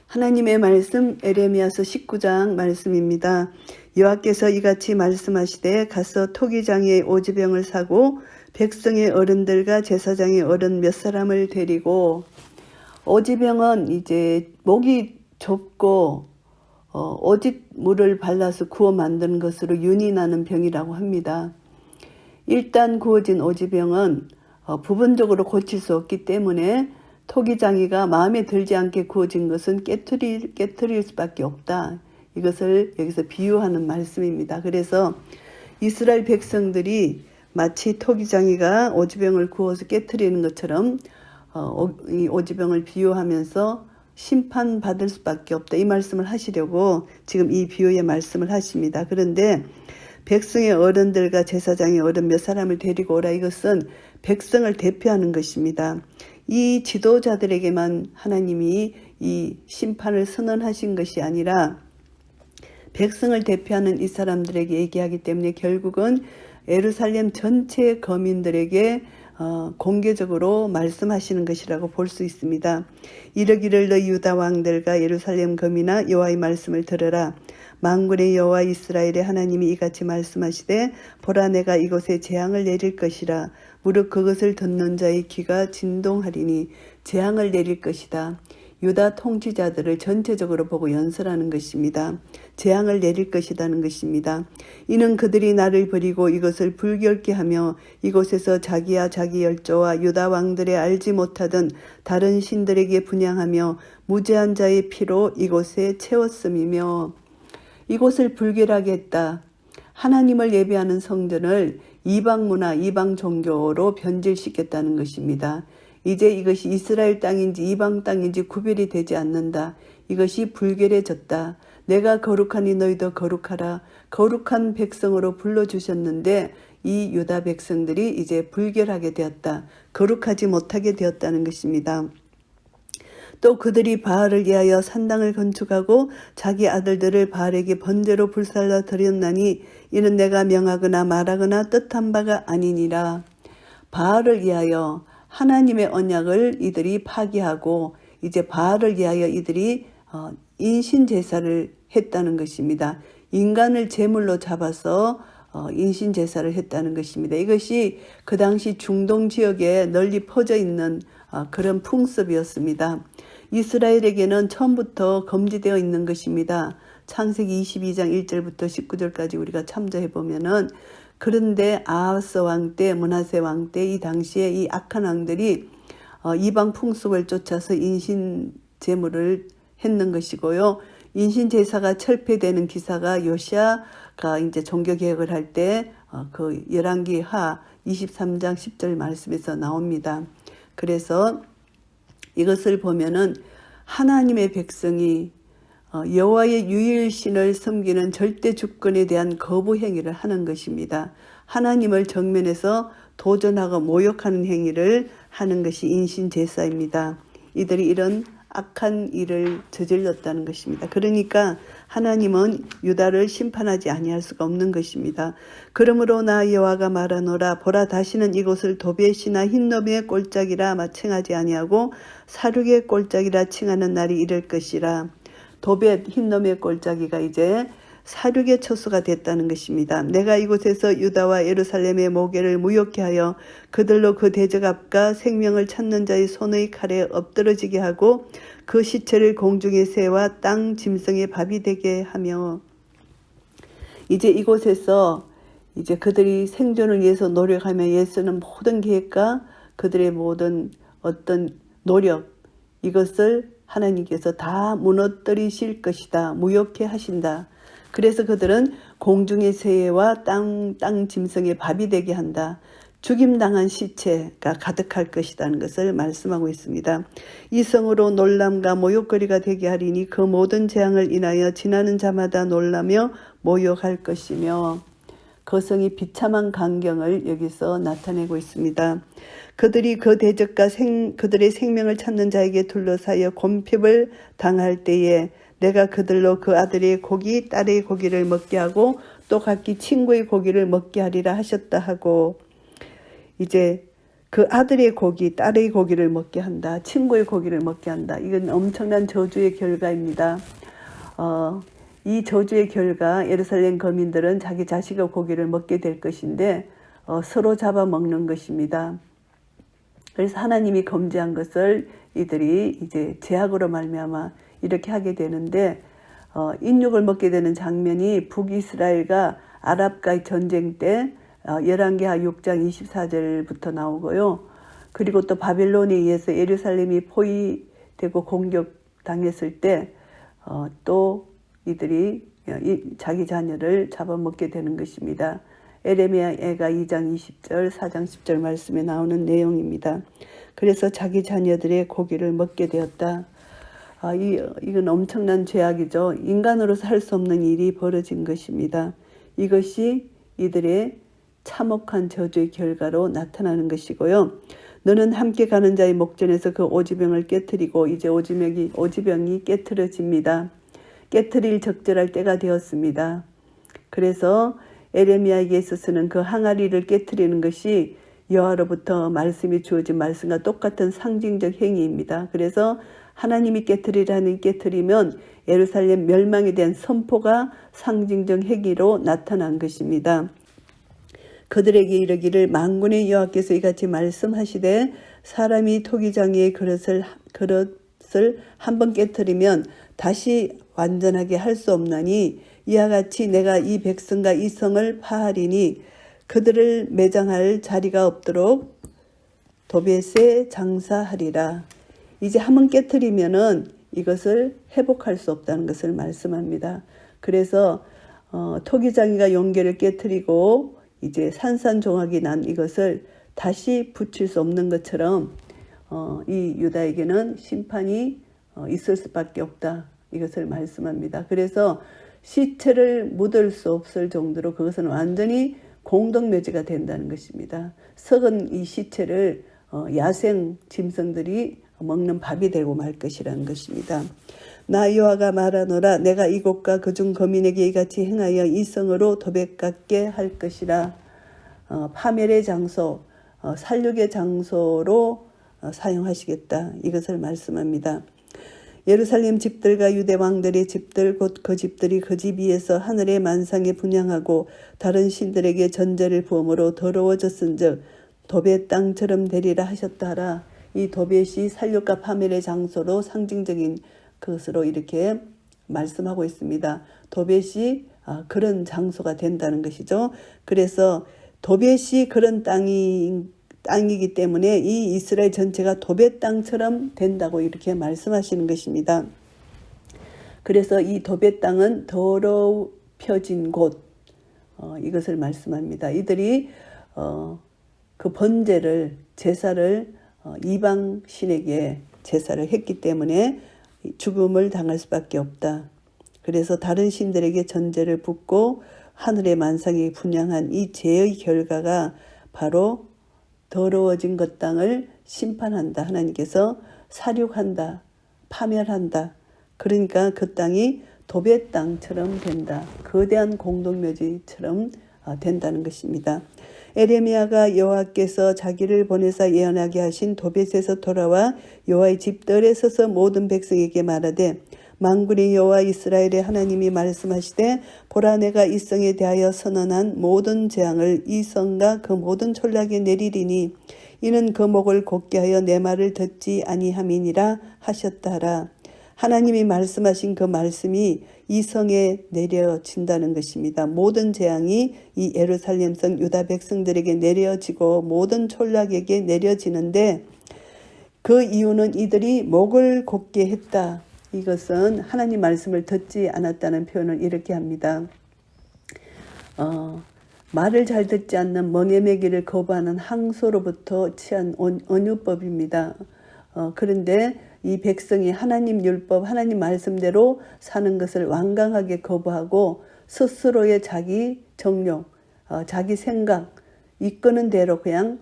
하나님의 말씀 에레미야서 19장 말씀입니다. 여호와께서 이같이 말씀하시되 가서 토기장의 오지병을 사고 백성의 어른들과 제사장의 어른 몇 사람을 데리고, 오지병은 이제 목이 좁고 오짓 물을 발라서 구워 만드는 것으로 윤이 나는 병이라고 합니다. 일단 구워진 오지병은 부분적으로 고칠 수 없기 때문에 토기장이가 마음에 들지 않게 구워진 것은 깨트릴 수밖에 없다. 이것을 여기서 비유하는 말씀입니다. 그래서 이스라엘 백성들이 마치 토기장이가 오지병을 구워서 깨트리는 것처럼 이 오지병을 비유하면서 심판받을 수밖에 없다. 이 말씀을 하시려고 지금 이 비유의 말씀을 하십니다. 그런데 백성의 어른들과 제사장의 어른 몇 사람을 데리고 오라, 이것은 백성을 대표하는 것입니다. 이 지도자들에게만 하나님이 이 심판을 선언하신 것이 아니라 백성을 대표하는 이 사람들에게 얘기하기 때문에 결국은 예루살렘 전체 거민들에게 공개적으로 말씀하시는 것이라고 볼 수 있습니다. 이르기를 너희 유다 왕들과 예루살렘 거민아, 여호와의 말씀을 들으라. 만군의 여호와 이스라엘의 하나님이 이같이 말씀하시되 보라, 내가 이곳에 재앙을 내릴 것이라. 무릇 그것을 듣는 자의 귀가 진동하리니 재앙을 내릴 것이다. 유다 통치자들을 전체적으로 보고 연설하는 것입니다. 재앙을 내릴 것이라는 것입니다. 이는 그들이 나를 버리고 이것을 불결케 하며 이곳에서 자기와 자기 열조와 유다 왕들의 알지 못하던 다른 신들에게 분향하며 무죄한 자의 피로 이곳에 채웠음이며, 이곳을 불결하게 했다. 하나님을 예배하는 성전을 이방 문화, 이방 종교로 변질시켰다는 것입니다. 이제 이것이 이스라엘 땅인지 이방 땅인지 구별이 되지 않는다. 이것이 불결해졌다. 내가 거룩하니 너희도 거룩하라. 거룩한 백성으로 불러주셨는데 이 유다 백성들이 이제 불결하게 되었다. 거룩하지 못하게 되었다는 것입니다. 또 그들이 바알을 위하여 산당을 건축하고 자기 아들들을 바알에게 번제로 불살라 드렸나니 이는 내가 명하거나 말하거나 뜻한 바가 아니니라. 바알을 위하여 하나님의 언약을 이들이 파기하고 이제 바알을 위하여 이들이 인신제사를 했다는 것입니다. 인간을 제물로 잡아서 인신제사를 했다는 것입니다. 이것이 그 당시 중동 지역에 널리 퍼져 있는 그런 풍습이었습니다. 이스라엘에게는 처음부터 금지되어 있는 것입니다. 창세기 22장 1절부터 19절까지 우리가 참조해 보면은, 그런데 아하스 왕 때, 므낫세 왕 때 이 당시에 이 악한 왕들이 이방 풍습을 쫓아서 인신 제물을 했는 것이고요. 인신 제사가 철폐되는 기사가 요시아가 이제 종교 개혁을 할 때 그 열왕기하 23장 10절 말씀에서 나옵니다. 그래서 이것을 보면은 하나님의 백성이 여호와의 유일신을 섬기는 절대 주권에 대한 거부 행위를 하는 것입니다. 하나님을 정면에서 도전하고 모욕하는 행위를 하는 것이 인신제사입니다. 이들이 이런 악한 일을 저질렀다는 것입니다. 그러니까 하나님은 유다를 심판하지 아니할 수가 없는 것입니다. 그러므로 나 여호와가 말하노라. 보라, 다시는 이곳을 도벳이나 흰놈의 꼴짝이라 칭하지 아니하고 사륙의 꼴짝이라 칭하는 날이 이를 것이라. 도벳, 흰놈의 꼴짝이가 이제 사륙의 처소가 됐다는 것입니다. 내가 이곳에서 유다와 예루살렘의 모계를 무욕케 하여 그들로 그 대적압과 생명을 찾는 자의 손의 칼에 엎드러지게 하고 그 시체를 공중의 새와 땅 짐승의 밥이 되게 하며, 이제 이곳에서 이제 그들이 생존을 위해서 노력하며 애쓰는 모든 계획과 그들의 모든 어떤 노력, 이것을 하나님께서 다 무너뜨리실 것이다. 무욕케 하신다. 그래서 그들은 공중의 새와 땅 짐승의 밥이 되게 한다. 죽임당한 시체가 가득할 것이라는 것을 말씀하고 있습니다. 이 성으로 놀람과 모욕거리가 되게 하리니 그 모든 재앙을 인하여 지나는 자마다 놀라며 모욕할 것이며, 그 성이 비참한 광경을 여기서 나타내고 있습니다. 그들이 그 대적과 그들의 생명을 찾는 자에게 둘러싸여 곰핍을 당할 때에 내가 그들로 그 아들의 고기, 딸의 고기를 먹게 하고 또 각기 친구의 고기를 먹게 하리라 하셨다 하고, 이제 그 아들의 고기, 딸의 고기를 먹게 한다. 친구의 고기를 먹게 한다. 이건 엄청난 저주의 결과입니다. 이 저주의 결과 예루살렘 거민들은 자기 자식의 고기를 먹게 될 것인데 서로 잡아먹는 것입니다. 그래서 하나님이 금지한 것을 이들이 이제 제약으로 말미암아 이렇게 하게 되는데 인육을 먹게 되는 장면이 북이스라엘과 아랍과의 전쟁 때 열왕기하 6장 24절부터 나오고요. 그리고 또 바벨론에 의해서 예루살렘이 포위되고 공격당했을 때 또 이들이 자기 자녀를 잡아먹게 되는 것입니다. 에레미야가 2장 20절, 4장 10절 말씀에 나오는 내용입니다. 그래서 자기 자녀들의 고기를 먹게 되었다. 이건 엄청난 죄악이죠. 인간으로서 할 수 없는 일이 벌어진 것입니다. 이것이 이들의 참혹한 저주의 결과로 나타나는 것이고요. 너는 함께 가는 자의 목전에서 그 오지병을 깨트리고 이제 오지병이 깨트려집니다. 깨트릴 적절할 때가 되었습니다. 그래서 에레미야에게 있어서는 그 항아리를 깨트리는 것이 여호와로부터 말씀이 주어진 말씀과 똑같은 상징적 행위입니다. 그래서 하나님이 깨트리라는 깨트리면 예루살렘 멸망에 대한 선포가 상징적 행위로 나타난 것입니다. 그들에게 이르기를 만군의 여호와께서 이같이 말씀하시되 사람이 토기장의 그릇을 한번 깨트리면 다시 완전하게 할 수 없나니 이와 같이 내가 이 백성과 이 성을 파하리니 그들을 매장할 자리가 없도록 도벳에 장사하리라. 이제 한번 깨트리면은 이것을 회복할 수 없다는 것을 말씀합니다. 그래서 토기장이가 용궤를 깨트리고 이제 산산조각이 난 이것을 다시 붙일 수 없는 것처럼 이 유다에게는 심판이 있을 수밖에 없다. 이것을 말씀합니다. 그래서 시체를 묻을 수 없을 정도로 그것은 완전히 공동묘지가 된다는 것입니다. 썩은 이 시체를 야생 짐승들이 먹는 밥이 되고 말 것이라는 것입니다. 나 여호와가 말하노라 내가 이곳과 그중 거민에게 이같이 행하여 이 성으로 도백 같게 할 것이라. 파멸의 장소, 살육의 장소로 사용하시겠다. 이것을 말씀합니다. 예루살렘 집들과 유대 왕들의 집들 곧 그 집들이 그 집 위에서 하늘의 만상에 분향하고 다른 신들에게 전제를 부음으로 더러워졌은즉 도벳 땅처럼 되리라 하셨다 하라. 이 도벳이 살육과 파멸의 장소로 상징적인 것으로 이렇게 말씀하고 있습니다. 도벳이 그런 장소가 된다는 것이죠. 그래서 도벳이 그런 땅이기 때문에 이 이스라엘 전체가 도벳 땅처럼 된다고 이렇게 말씀하시는 것입니다. 그래서 이 도벳 땅은 더럽혀진 곳, 이것을 말씀합니다. 이들이 그 번제를 제사를 이방 신에게 제사를 했기 때문에 죽음을 당할 수밖에 없다. 그래서 다른 신들에게 전제를 붓고 하늘의 만상에 분향한 이 죄의 결과가 바로 더러워진 것 땅을 심판한다. 하나님께서 살육한다. 파멸한다. 그러니까 그 땅이 도벳 땅처럼 된다. 거대한 공동묘지처럼 된다는 것입니다. 에레미야가 여호와께서 자기를 보내사 예언하게 하신 도벳에서 돌아와 여호와의 집들에 서서 모든 백성에게 말하되 만군의 여호와 이스라엘의 하나님이 말씀하시되 보라 내가 이 성에 대하여 선언한 모든 재앙을 이 성과 그 모든 촌락에 내리리니 이는 그 목을 곧게 하여 내 말을 듣지 아니함이니라 하셨다 하라. 하나님이 말씀하신 그 말씀이 이 성에 내려진다는 것입니다. 모든 재앙이 이 예루살렘 성 유다 백성들에게 내려지고 모든 촌락에게 내려지는데 그 이유는 이들이 목을 곧게 했다. 이것은 하나님 말씀을 듣지 않았다는 표현을 이렇게 합니다. 말을 잘 듣지 않는 멍에매기를 거부하는 항소로부터 취한 언유법입니다. 그런데 이 백성이 하나님 율법, 하나님 말씀대로 사는 것을 완강하게 거부하고 스스로의 자기 정욕, 자기 생각, 이끄는 대로 그냥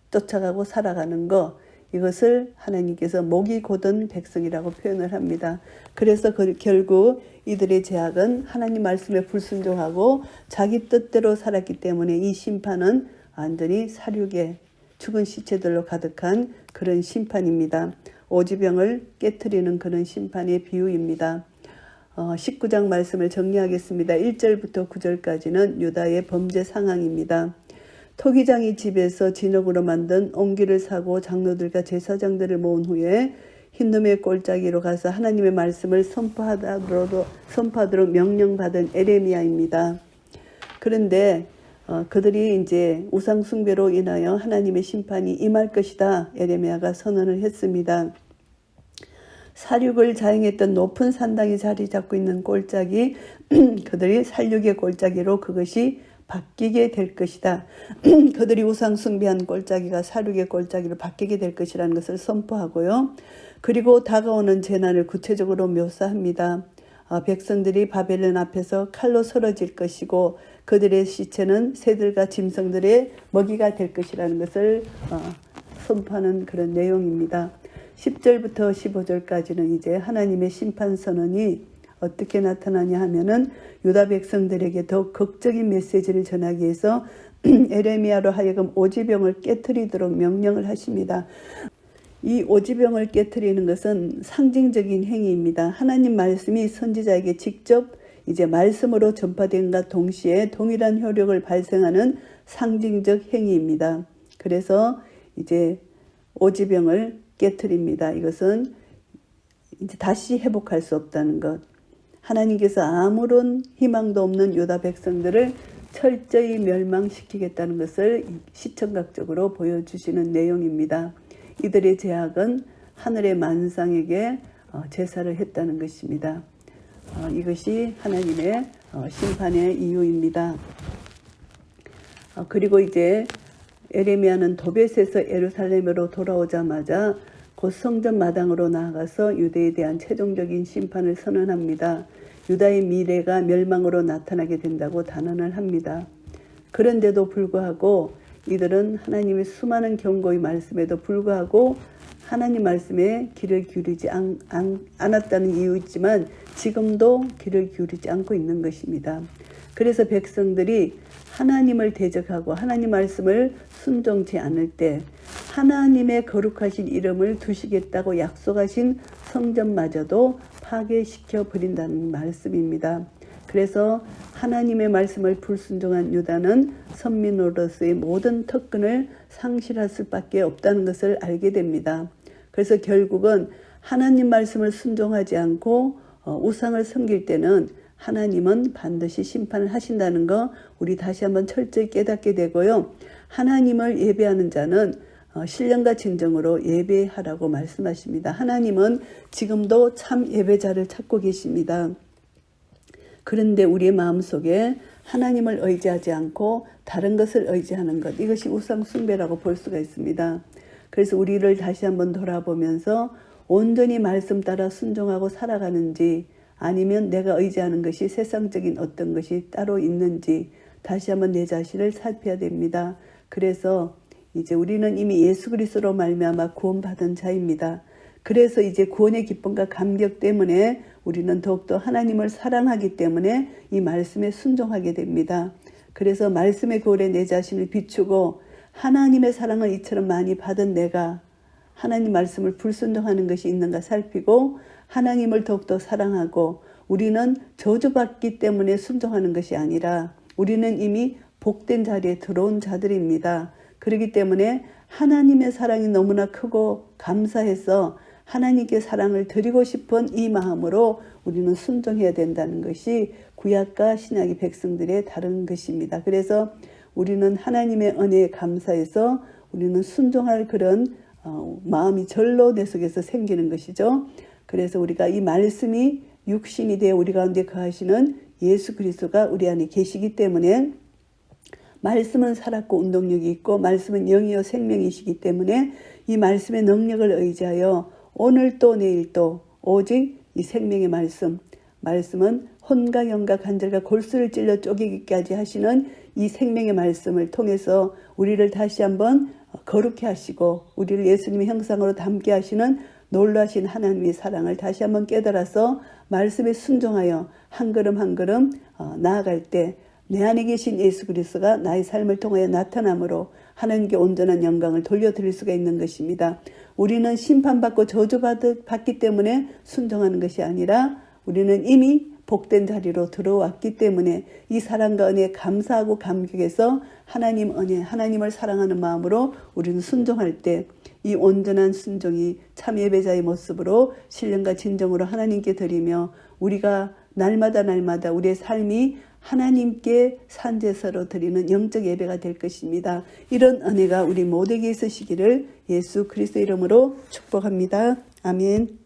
쫓아가고 살아가는 것, 이것을 하나님께서 목이 곧은 백성이라고 표현을 합니다. 그래서 결국 이들의 죄악은 하나님 말씀에 불순종하고 자기 뜻대로 살았기 때문에 이 심판은 완전히 살육의 죽은 시체들로 가득한 그런 심판입니다. 오지병을 깨트리는 그런 심판의 비유입니다. 19장 말씀을 정리하겠습니다. 1절부터 9절까지는 유다의 범죄 상황입니다. 토기장이 집에서 진흙으로 만든 옹기를 사고 장로들과 제사장들을 모은 후에 흰놈의 골짜기로 가서 하나님의 말씀을 선포하도록 명령받은 에레미야입니다. 그런데 그들이 이제 우상 숭배로 인하여 하나님의 심판이 임할 것이다. 에레미야가 선언을 했습니다. 살육을 자행했던 높은 산당이 자리 잡고 있는 골짜기, 그들이 살육의 골짜기로 그것이 바뀌게 될 것이다. 그들이 우상 숭배한 골짜기가 살육의 골짜기로 바뀌게 될 것이라는 것을 선포하고요. 그리고 다가오는 재난을 구체적으로 묘사합니다. 백성들이 바벨론 앞에서 칼로 쓰러질 것이고 그들의 시체는 새들과 짐승들의 먹이가 될 것이라는 것을 선포하는 그런 내용입니다. 10절부터 15절까지는 이제 하나님의 심판 선언이 어떻게 나타나냐 하면은 유다 백성들에게 더욱 극적인 메시지를 전하기 위해서 에레미야로 하여금 오지병을 깨트리도록 명령을 하십니다. 이 오지병을 깨트리는 것은 상징적인 행위입니다. 하나님 말씀이 선지자에게 직접 이제 말씀으로 전파된과 동시에 동일한 효력을 발생하는 상징적 행위입니다. 그래서 이제 오지병을 깨트립니다. 이것은 이제 다시 회복할 수 없다는 것. 하나님께서 아무런 희망도 없는 유다 백성들을 철저히 멸망시키겠다는 것을 시청각적으로 보여주시는 내용입니다. 이들의 죄악은 하늘의 만상에게 제사를 했다는 것입니다. 이것이 하나님의 심판의 이유입니다. 그리고 이제 에레미야는 도벳에서 예루살렘으로 돌아오자마자 곧 성전 마당으로 나아가서 유대에 대한 최종적인 심판을 선언합니다. 유다의 미래가 멸망으로 나타나게 된다고 단언을 합니다. 그런데도 불구하고 이들은 하나님의 수많은 경고의 말씀에도 불구하고 하나님 말씀에 귀를 기울이지 않았다는 이유있지만 지금도 귀를 기울이지 않고 있는 것입니다. 그래서 백성들이 하나님을 대적하고 하나님 말씀을 순종치 않을 때 하나님의 거룩하신 이름을 두시겠다고 약속하신 성전마저도 파괴시켜 버린다는 말씀입니다. 그래서 하나님의 말씀을 불순종한 유다는 선민으로서의 모든 특권을 상실할 수밖에 없다는 것을 알게 됩니다. 그래서 결국은 하나님 말씀을 순종하지 않고 우상을 섬길 때는 하나님은 반드시 심판을 하신다는 거 우리 다시 한번 철저히 깨닫게 되고요. 하나님을 예배하는 자는 신령과 진정으로 예배하라고 말씀하십니다. 하나님은 지금도 참 예배자를 찾고 계십니다. 그런데 우리의 마음속에 하나님을 의지하지 않고 다른 것을 의지하는 것, 이것이 우상 숭배라고 볼 수가 있습니다. 그래서 우리를 다시 한번 돌아보면서 온전히 말씀 따라 순종하고 살아가는지 아니면 내가 의지하는 것이 세상적인 어떤 것이 따로 있는지 다시 한번 내 자신을 살펴야 됩니다. 그래서 이제 우리는 이미 예수 그리스도로 말미암아 구원받은 자입니다. 그래서 이제 구원의 기쁨과 감격 때문에 우리는 더욱더 하나님을 사랑하기 때문에 이 말씀에 순종하게 됩니다. 그래서 말씀의 거울에 내 자신을 비추고 하나님의 사랑을 이처럼 많이 받은 내가 하나님 말씀을 불순종하는 것이 있는가 살피고 하나님을 더욱더 사랑하고 우리는 저주받기 때문에 순종하는 것이 아니라 우리는 이미 복된 자리에 들어온 자들입니다. 그렇기 때문에 하나님의 사랑이 너무나 크고 감사해서 하나님께 사랑을 드리고 싶은 이 마음으로 우리는 순종해야 된다는 것이 구약과 신약의 백성들의 다른 것입니다. 그래서 우리는 하나님의 은혜에 감사해서 우리는 순종할 그런 마음이 절로 내 속에서 생기는 것이죠. 그래서 우리가 이 말씀이 육신이 되어 우리 가운데 거하시는 예수 그리스도가 우리 안에 계시기 때문에 말씀은 살았고 운동력이 있고 말씀은 영이요 생명이시기 때문에 이 말씀의 능력을 의지하여 오늘 또 내일 또 오직 이 생명의 말씀은 혼과 영과 관절과 골수를 찔러 쪼개기까지 하시는 이 생명의 말씀을 통해서 우리를 다시 한번 거룩해 하시고 우리를 예수님의 형상으로 닮게 하시는 놀라신 하나님의 사랑을 다시 한번 깨달아서 말씀에 순종하여 한 걸음 한 걸음 나아갈 때 내 안에 계신 예수 그리스도가 나의 삶을 통하여 나타남으로 하나님께 온전한 영광을 돌려드릴 수가 있는 것입니다. 우리는 심판받고 저주받기 때문에 순종하는 것이 아니라 우리는 이미 복된 자리로 들어왔기 때문에 이 사랑과 은혜에 감사하고 감격해서 하나님 은혜, 하나님을 사랑하는 마음으로 우리는 순종할 때 이 온전한 순종이 참 예배자의 모습으로 신령과 진정으로 하나님께 드리며 우리가 날마다 우리의 삶이 하나님께 산제사로 드리는 영적 예배가 될 것입니다. 이런 은혜가 우리 모두에게 있으시기를 예수 그리스도 이름으로 축복합니다. 아멘.